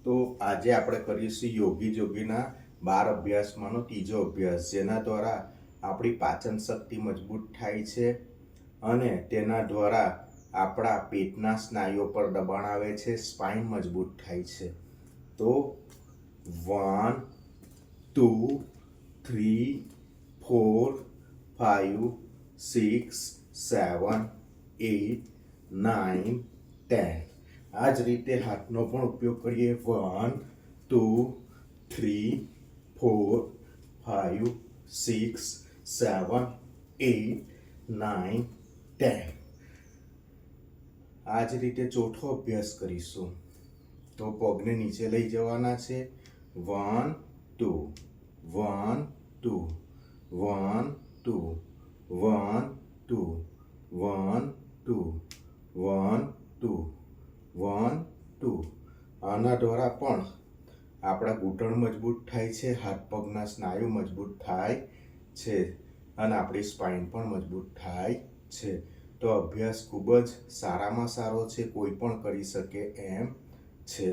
તો આજે આપણે કરીશું યોગી જોગીના 12 અભ્યાસમાંનો ત્રીજો અભ્યાસ, જેના દ્વારા આપણી પાચન શક્તિ મજબૂત થાય છે અને તેના દ્વારા આપણા પેટના સ્નાયુઓ પર દબાણ આવે છે, સ્પાઇન મજબૂત થાય છે. તો 1 2 3 4 5 6 7 8 9 10. આ જ રીતે હાથનો પણ ઉપયોગ કરીએ. 1 2 3 4 5 6 7 8 9 10. આ જ રીતે ચોથો અભ્યાસ કરીશું. તો પગને નીચે લઈ જવાના છે. 1 2 1 2 1 2 1 2 1 2 1 2 1 2. આના દ્વારા પણ આપણા ઘૂંટણ મજબૂત થાય છે, હાથ પગના સ્નાયુ મજબૂત થાય છે અને આપણી સ્પાઇન પણ મજબૂત થાય છે. તો અભ્યાસ ખૂબ જ સારામાં સારો છે, કોઈ પણ કરી શકે એમ છે.